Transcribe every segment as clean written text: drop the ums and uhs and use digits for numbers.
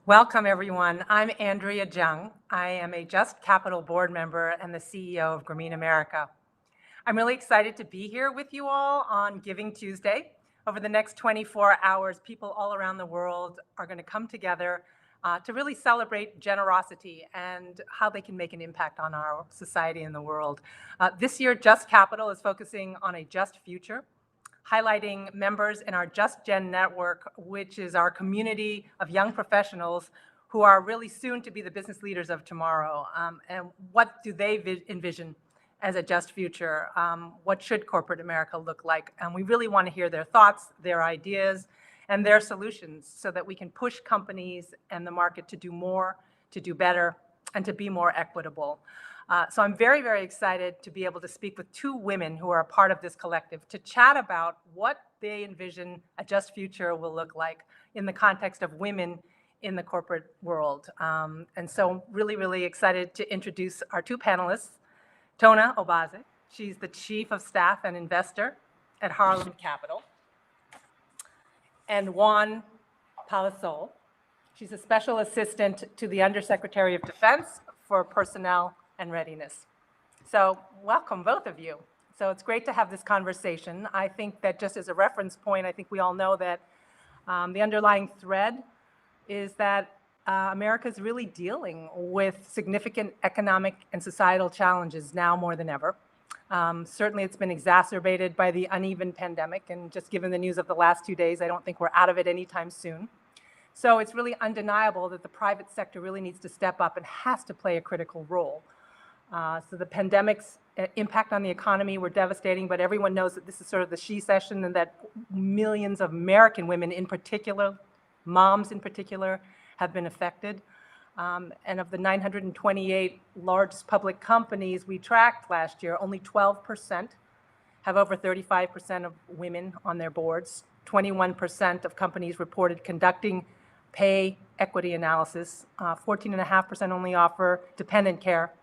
Welcome, everyone. I'm Andrea Jung. I am a Just Capital board member and the CEO of Grameen America. I'm really excited to be here with you all on Giving Tuesday. Over the next 24 hours, people all around the world are going to come together to really celebrate generosity and how they can make an impact on our society and the world. This year, Just Capital is focusing on a just future, highlighting members in our JUSTGen network, which is our community of young professionals who are really soon to be the business leaders of tomorrow. And what do they envision as a just future? What should corporate America look like? And we really want to hear their thoughts, their ideas, and their solutions so that we can push companies and the market to do more, to do better, and to be more equitable. So I'm very, very excited to be able to speak with two women who are a part of this collective to chat about what they envision a just future will look like in the context of women in the corporate world. And so really, really excited to introduce our two panelists, Tonna Obaze. She's the Chief of Staff and Investor at Harlem Capital. And Juan Palisoul. She's a Special Assistant to the Undersecretary of Defense for Personnel and Readiness. So welcome, both of you. So it's great to have this conversation. I think that just as a reference point, I think we all know that the underlying thread is that America is really dealing with significant economic and societal challenges now more than ever. Certainly it's been exacerbated by the uneven pandemic, and just given the news of the last 2 days, I don't think we're out of it anytime soon. So it's really undeniable that the private sector really needs to step up and has to play a critical role. So the pandemic's impact on the economy were devastating, but everyone knows that this is sort of the she session and that millions of American women in particular, moms in particular, have been affected. And of the 928 largest public companies we tracked last year, only 12% have over 35% of women on their boards. 21% of companies reported conducting pay equity analysis. 14.5% only offer dependent care,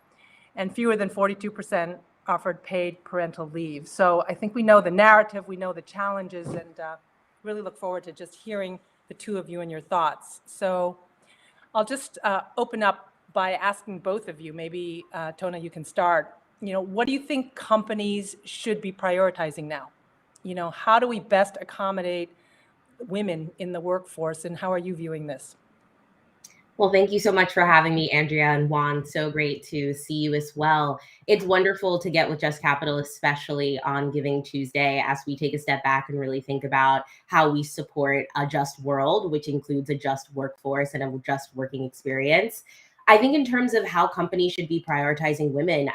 and fewer than 42% offered paid parental leave. So I think we know the narrative, we know the challenges, and really look forward to just hearing the two of you and your thoughts. So I'll just open up by asking both of you, maybe Tonna, you can start. What do you think companies should be prioritizing now? How do we best accommodate women in the workforce, and how are you viewing this? Well, thank you so much for having me, Andrea and Juan. So great to see you as well. It's wonderful to get with Just Capital, especially on Giving Tuesday, as we take a step back and really think about how we support a just world, which includes a just workforce and a just working experience. I think in terms of how companies should be prioritizing women,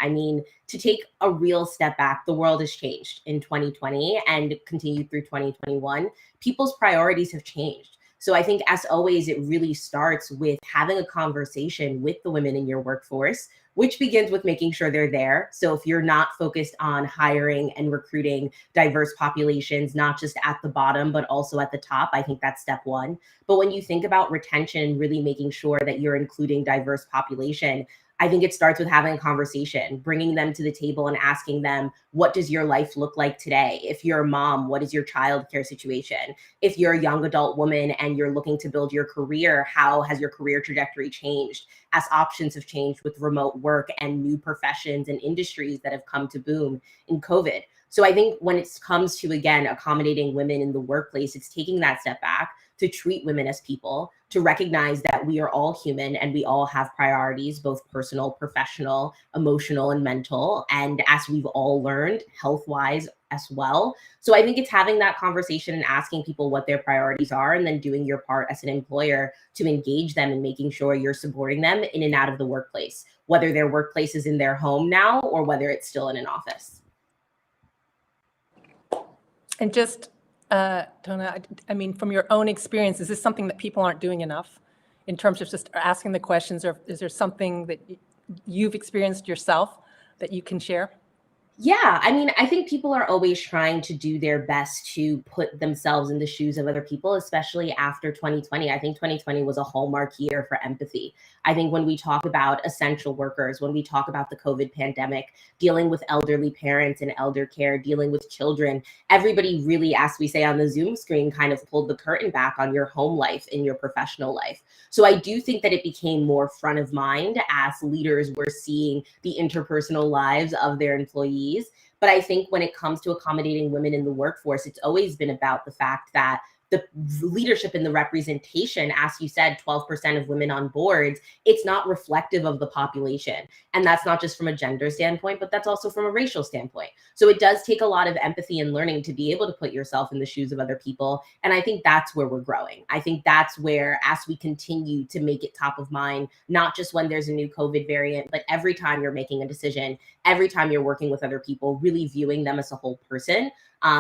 to take a real step back, the world has changed in 2020 and continued through 2021. People's priorities have changed. So I think, as always, it really starts with having a conversation with the women in your workforce, which begins with making sure they're there. So if you're not focused on hiring and recruiting diverse populations, not just at the bottom, but also at the top, I think that's step one. But when you think about retention, really making sure that you're including diverse population, I think it starts with having a conversation, bringing them to the table and asking them, what does your life look like today? If you're a mom, what is your childcare situation? If you're a young adult woman and you're looking to build your career, how has your career trajectory changed as options have changed with remote work and new professions and industries that have come to boom in COVID? So I think when it comes to, again, accommodating women in the workplace, it's taking that step back to treat women as people, to recognize that we are all human and we all have priorities, both personal, professional, emotional, and mental. And as we've all learned, health-wise as well. So I think it's having that conversation and asking people what their priorities are, and then doing your part as an employer to engage them and making sure you're supporting them in and out of the workplace, whether their workplace is in their home now or whether it's still in an office. And just Tonna, from your own experience, is this something that people aren't doing enough in terms of just asking the questions, or is there something that you've experienced yourself that you can share? Yeah, I think people are always trying to do their best to put themselves in the shoes of other people, especially after 2020. I think 2020 was a hallmark year for empathy. I think when we talk about essential workers, when we talk about the COVID pandemic, dealing with elderly parents and elder care, dealing with children, everybody really, as we say on the Zoom screen, kind of pulled the curtain back on your home life and your professional life. So I do think that it became more front of mind as leaders were seeing the interpersonal lives of their employees. But I think when it comes to accommodating women in the workforce, it's always been about the fact that the leadership and the representation, as you said, 12% of women on boards, it's not reflective of the population. And that's not just from a gender standpoint, but that's also from a racial standpoint. So it does take a lot of empathy and learning to be able to put yourself in the shoes of other people. And I think that's where we're growing. I think that's where, as we continue to make it top of mind, not just when there's a new COVID variant, but every time you're making a decision, every time you're working with other people, really viewing them as a whole person.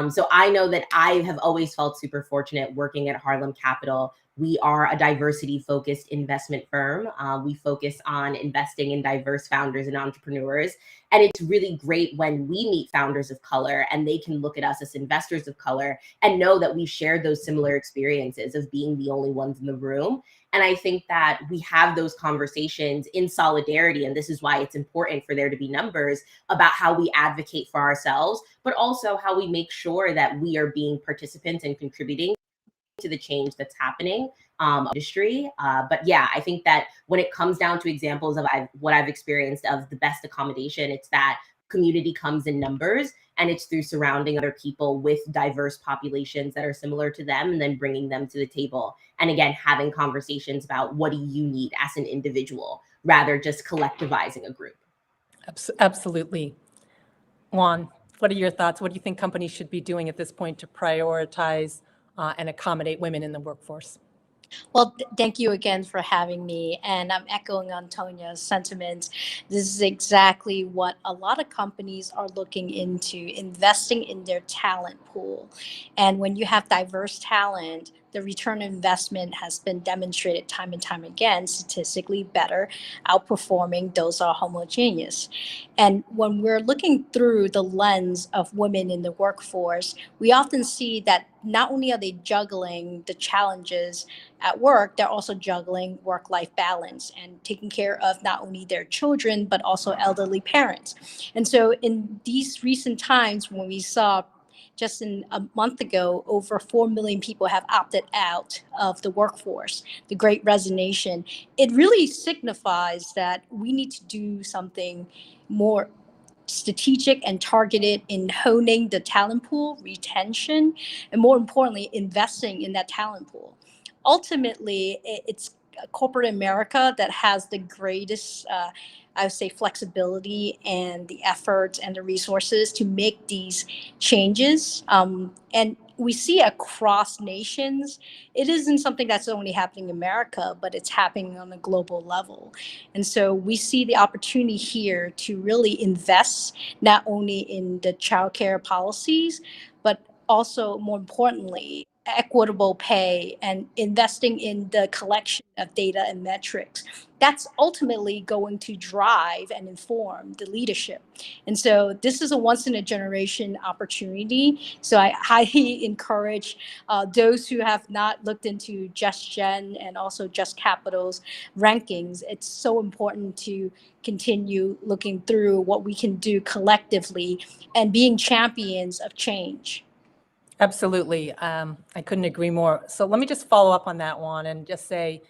So I know that I have always felt super fortunate working at Harlem Capital. We are a diversity-focused investment firm. We focus on investing in diverse founders and entrepreneurs. And it's really great when we meet founders of color and they can look at us as investors of color and know that we've shared those similar experiences of being the only ones in the room. And I think that we have those conversations in solidarity. And this is why it's important for there to be numbers about how we advocate for ourselves, but also how we make sure that we are being participants and contributing to the change that's happening industry. But yeah, I think that when it comes down to examples of what I've experienced of the best accommodation, it's that community comes in numbers, and it's through surrounding other people with diverse populations that are similar to them and then bringing them to the table. And again, having conversations about what do you need as an individual rather just collectivizing a group. Absolutely. Juan, what are your thoughts? What do you think companies should be doing at this point to prioritize and accommodate women in the workforce? Well, thank you again for having me. And I'm echoing Antonia's sentiments. This is exactly what a lot of companies are looking into, investing in their talent pool. And when you have diverse talent, the return on investment has been demonstrated time and time again, statistically better, outperforming those are homogeneous. And when we're looking through the lens of women in the workforce, we often see that not only are they juggling the challenges at work, they're also juggling work-life balance and taking care of not only their children, but also elderly parents. And so in these recent times, when we saw just in a month ago, over 4 million people have opted out of the workforce, the great resignation, it really signifies that we need to do something more strategic and targeted in honing the talent pool, retention, and more importantly, investing in that talent pool. Ultimately, it's corporate America that has the greatest, I would say, flexibility and the efforts and the resources to make these changes. And we see across nations, it isn't something that's only happening in America, but it's happening on a global level. And so we see the opportunity here to really invest not only in the childcare policies, but also more importantly, equitable pay and investing in the collection of data and metrics. That's ultimately going to drive and inform the leadership. And so this is a once in a generation opportunity. So I highly encourage those who have not looked into JUSTGen and also Just Capital's rankings. It's so important to continue looking through what we can do collectively and being champions of change. Absolutely. I couldn't agree more. So let me just follow up on that one and just say,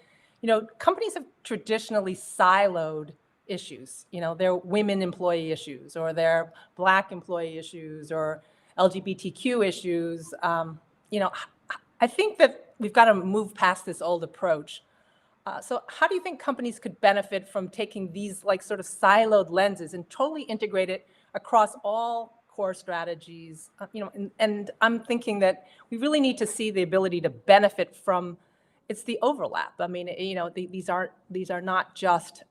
companies have traditionally siloed issues, their women employee issues or their Black employee issues or LGBTQ issues. I think that we've got to move past this old approach. So how do you think companies could benefit from taking these sort of siloed lenses and totally integrate it across all core strategies, and I'm thinking that we really need to see the ability to benefit from it's the overlap. I mean, these are not just,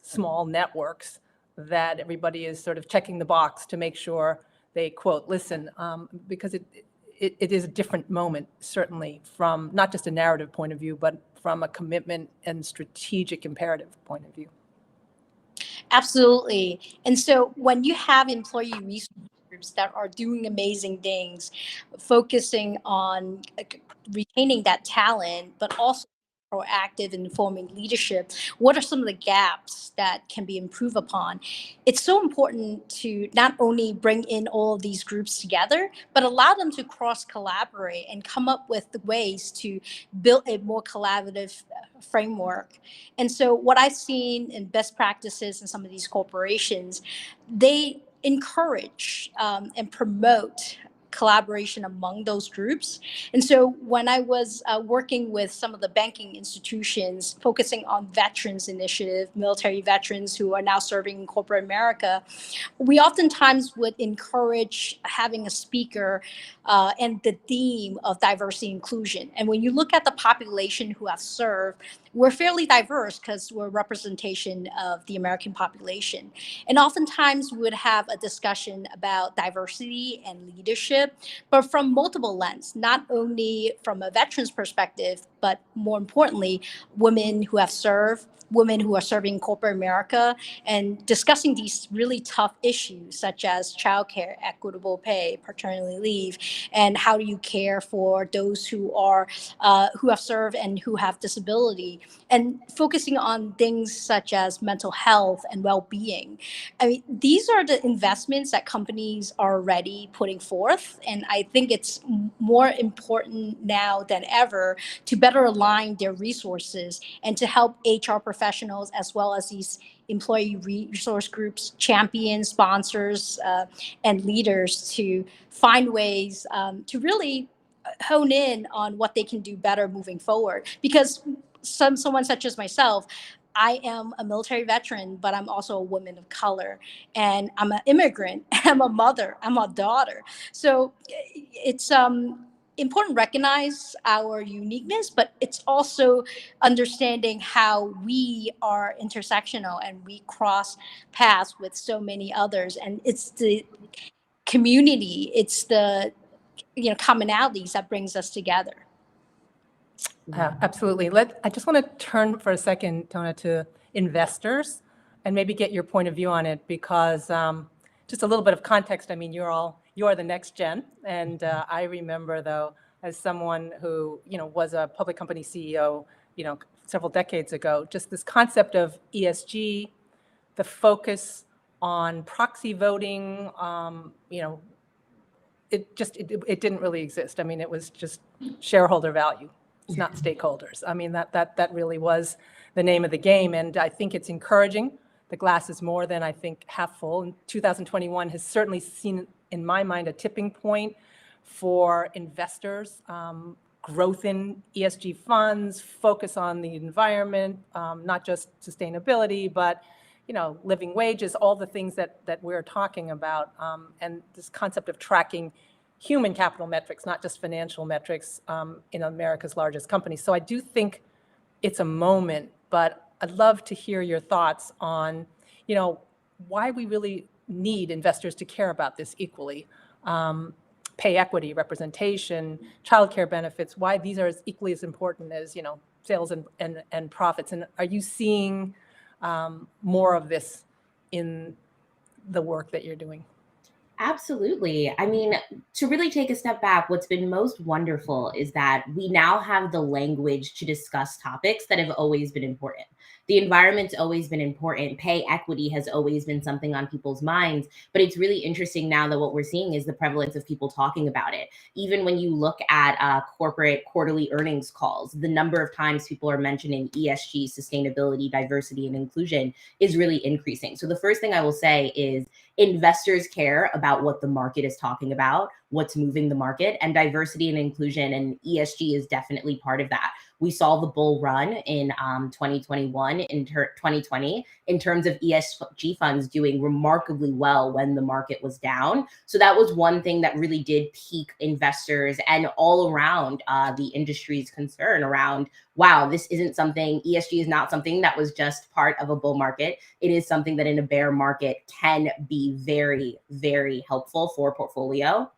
small networks that everybody is sort of checking the box to make sure they quote, listen, because it is a different moment, certainly from not just a narrative point of view, but from a commitment and strategic imperative point of view. Absolutely. And so when you have employee resource groups that are doing amazing things, focusing on retaining that talent, but also proactive in forming leadership, what are some of the gaps that can be improved upon? It's so important to not only bring in all of these groups together, but allow them to cross-collaborate and come up with the ways to build a more collaborative framework. And so what I've seen in best practices in some of these corporations, they encourage and promote collaboration among those groups. And so when I was working with some of the banking institutions focusing on veterans initiative, military veterans who are now serving in corporate America, we oftentimes would encourage having a speaker and the theme of diversity inclusion. And when you look at the population who have served, we're fairly diverse because we're a representation of the American population. And oftentimes we would have a discussion about diversity and leadership, but from multiple lenses, not only from a veteran's perspective, but more importantly, women who have served, women who are serving corporate America, and discussing these really tough issues such as childcare, equitable pay, paternity leave, and how do you care for those who are who have served and who have disability, and focusing on things such as mental health and well-being. I mean, these are the investments that companies are already putting forth, and I think it's more important now than ever to better align their resources and to help HR professionals as well as these employee resource groups, champions, sponsors, and leaders to find ways to really hone in on what they can do better moving forward. Because someone such as myself, I am a military veteran, but I'm also a woman of color, and I'm an immigrant. I'm a mother. I'm a daughter. So it's important to recognize our uniqueness, but it's also understanding how we are intersectional and we cross paths with so many others. And it's the community, it's the commonalities that brings us together. Absolutely. I just want to turn for a second, Tonna, to investors and maybe get your point of view on it, because just a little bit of context. I mean, you are the next gen, and I remember, though, as someone who was a public company CEO, several decades ago, just this concept of ESG, the focus on proxy voting, it didn't really exist. I mean, it was just shareholder value. It's not stakeholders. I mean, that really was the name of the game. And I think it's encouraging. The glass is more than, I think, half full. And 2021 has certainly seen, in my mind, a tipping point for investors, growth in ESG funds, focus on the environment, not just sustainability, but living wages, all the things that we're talking about, and this concept of tracking human capital metrics, not just financial metrics, in America's largest companies. So I do think it's a moment, but I'd love to hear your thoughts on, why we really need investors to care about this equally. Pay equity, representation, childcare benefits, why these are as equally as important as, sales and profits. And are you seeing more of this in the work that you're doing? Absolutely. I mean, to really take a step back, what's been most wonderful is that we now have the language to discuss topics that have always been important. The environment's always been important. Pay equity has always been something on people's minds. But it's really interesting now that what we're seeing is the prevalence of people talking about it. Even when you look at corporate quarterly earnings calls, the number of times people are mentioning ESG, sustainability, diversity, and inclusion is really increasing. So the first thing I will say is investors care about what the market is talking about, what's moving the market, and diversity and inclusion and ESG is definitely part of that. We saw the bull run in 2021, 2020, in terms of ESG funds doing remarkably well when the market was down. So that was one thing that really did pique investors and all around the industry's concern around, wow, this isn't something, ESG is not something that was just part of a bull market. It is something that in a bear market can be very, very helpful for a portfolio.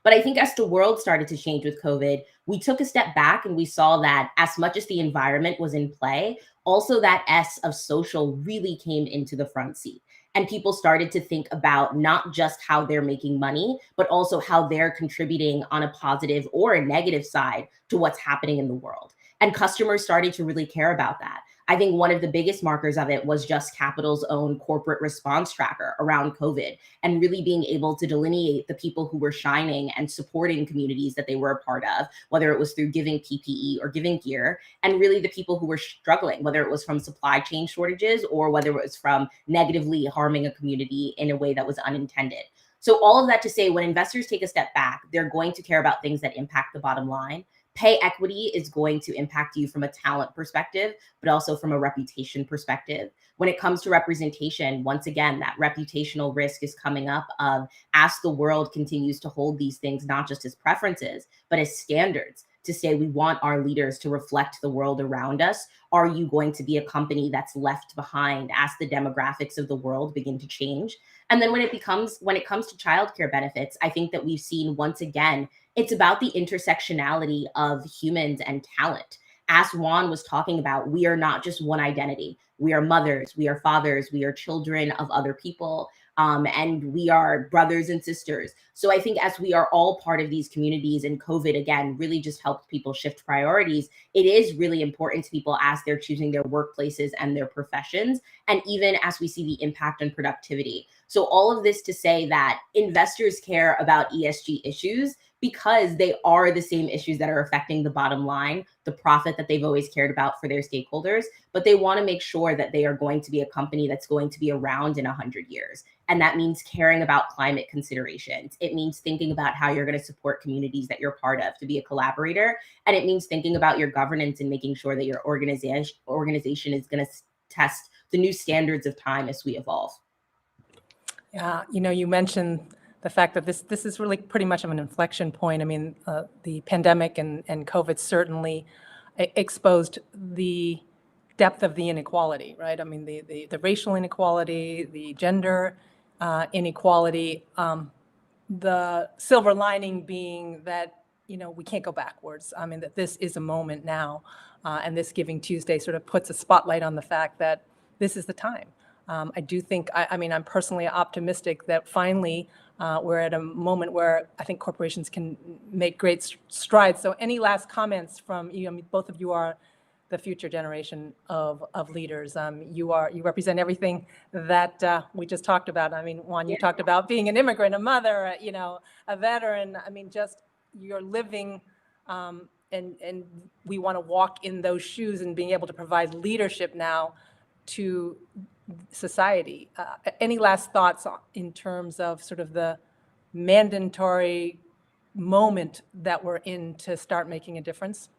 But I think as the world started to change with COVID, we took a step back and we saw that as much as the environment was in play, also that S of social really came into the front seat. And people started to think about not just how they're making money, but also how they're contributing on a positive or a negative side to what's happening in the world. And customers started to really care about that. I think one of the biggest markers of it was Just Capital's own corporate response tracker around COVID, and really being able to delineate the people who were shining and supporting communities that they were a part of, whether it was through giving PPE or giving gear, and really the people who were struggling, whether it was from supply chain shortages or whether it was from negatively harming a community in a way that was unintended. So all of that to say, when investors take a step back, they're going to care about things that impact the bottom line. Pay equity is going to impact you from a talent perspective, but also from a reputation perspective. When it comes to representation, once again, that reputational risk is coming up of, as the world continues to hold these things, not just as preferences, but as standards, to say we want our leaders to reflect the world around us. Are you going to be a company that's left behind as the demographics of the world begin to change? And then when it comes to childcare benefits, I think that we've seen, once again, it's about the intersectionality of humans and talent. As Juan was talking about, we are not just one identity. We are mothers, we are fathers, we are children of other people, and we are brothers and sisters. So I think as we are all part of these communities, and COVID, again, really just helped people shift priorities, it is really important to people as they're choosing their workplaces and their professions, and even as we see the impact on productivity. So all of this to say that investors care about ESG issues because they are the same issues that are affecting the bottom line, the profit that they've always cared about for their stakeholders, but they want to make sure that they are going to be a company that's going to be around in 100 years. And that means caring about climate considerations. It means thinking about how you're going to support communities that you're part of to be a collaborator. And it means thinking about your governance and making sure that your organization is going to test the new standards of time as we evolve. Yeah, you mentioned the fact that this is really pretty much of an inflection point. I mean, the pandemic and COVID certainly exposed the depth of the inequality, right? I mean, the racial inequality, the gender inequality, the silver lining being that, we can't go backwards. I mean, that this is a moment now, and this Giving Tuesday sort of puts a spotlight on the fact that this is the time. I do think, I'm personally optimistic that finally we're at a moment where I think corporations can make great strides. So any last comments from you? I mean, both of you are the future generation of leaders. You represent everything that we just talked about. I mean, Juan, you talked about being an immigrant, a mother, a veteran. I mean, just you're living, and we want to walk in those shoes and being able to provide leadership now to society. Any last thoughts in terms of sort of the mandatory moment that we're in to start making a difference?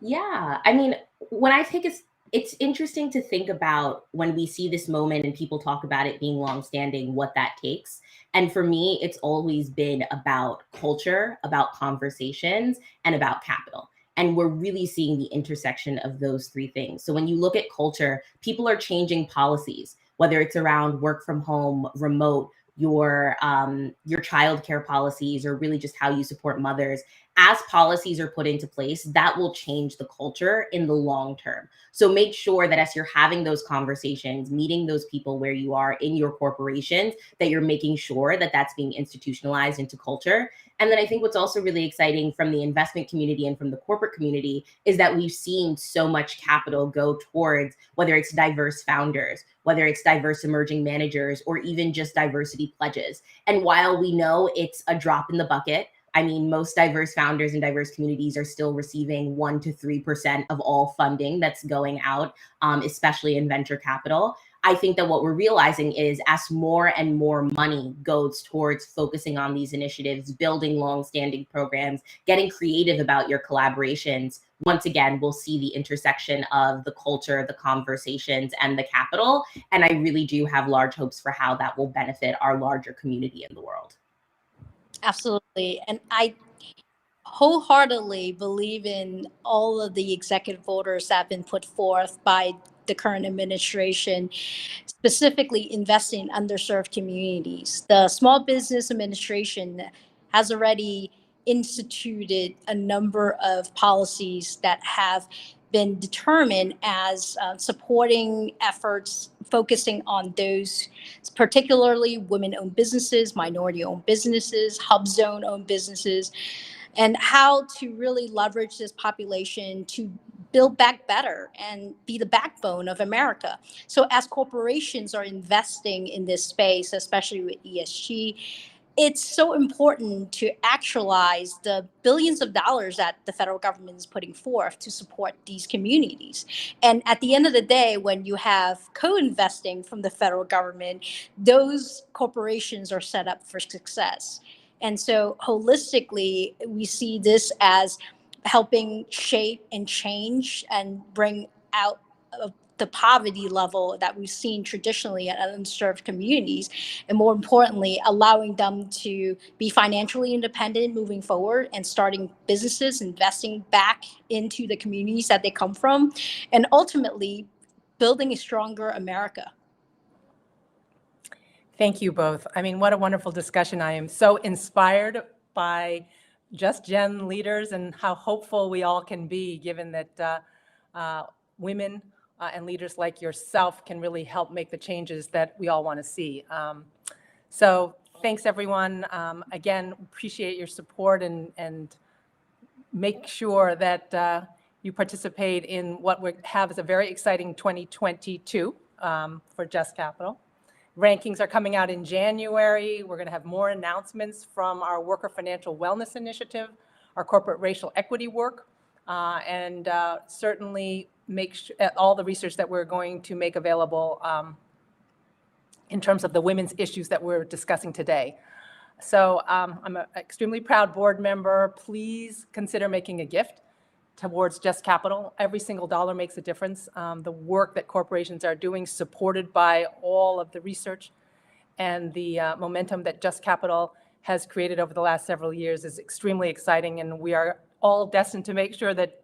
Yeah, I mean, when I take it's interesting to think about when we see this moment and people talk about it being longstanding, what that takes. And for me, it's always been about culture, about conversations, and about capital. And we're really seeing the intersection of those three things. So when you look at culture, people are changing policies, whether it's around work from home, remote, your childcare policies, or really just how you support mothers. As policies are put into place, that will change the culture in the long term. So make sure that as you're having those conversations, meeting those people where you are in your corporations, that you're making sure that that's being institutionalized into culture. And then I think what's also really exciting from the investment community and from the corporate community is that we've seen so much capital go towards, whether it's diverse founders, whether it's diverse emerging managers, or even just diversity pledges. And while we know it's a drop in the bucket, I mean, most diverse founders and diverse communities are still receiving 1% to 3% of all funding that's going out, especially in venture capital. I think that what we're realizing is as more and more money goes towards focusing on these initiatives, building long-standing programs, getting creative about your collaborations, once again, we'll see the intersection of the culture, the conversations, and the capital. And I really do have large hopes for how that will benefit our larger community in the world. Absolutely. And I wholeheartedly believe in all of the executive orders that have been put forth by the current administration, specifically investing in underserved communities. The Small Business Administration has already instituted a number of policies that have been determined as supporting efforts focusing on those, particularly women-owned businesses, minority-owned businesses, hub zone-owned businesses. and how to really leverage this population to build back better and be the backbone of America. So as corporations are investing in this space, especially with ESG, it's so important to actualize the billions of dollars that the federal government is putting forth to support these communities. And at the end of the day, when you have co-investing from the federal government, those corporations are set up for success. And so holistically, we see this as helping shape and change and bring out the poverty level that we've seen traditionally at unserved communities, and more importantly, allowing them to be financially independent moving forward and starting businesses, investing back into the communities that they come from, and ultimately building a stronger America. Thank you both. I mean, what a wonderful discussion. I am so inspired by JUSTGen leaders and how hopeful we all can be, given that women and leaders like yourself can really help make the changes that we all want to see. So thanks, everyone. Again, appreciate your support, and make sure that you participate in what we have as a very exciting 2022 for Just Capital. Rankings are coming out in January. We're going to have more announcements from our Worker Financial Wellness Initiative, our corporate racial equity work, and certainly make all the research that we're going to make available in terms of the women's issues that we're discussing today. So I'm an extremely proud board member. Please consider making a gift towards Just Capital. Every single dollar makes a difference. The work that corporations are doing, supported by all of the research and the momentum that Just Capital has created over the last several years, is extremely exciting, and we are all destined to make sure that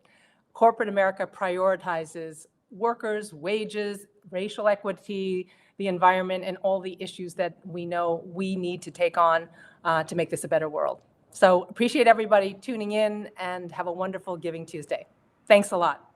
corporate America prioritizes workers, wages, racial equity, the environment, and all the issues that we know we need to take on to make this a better world. So appreciate everybody tuning in, and have a wonderful Giving Tuesday. Thanks a lot.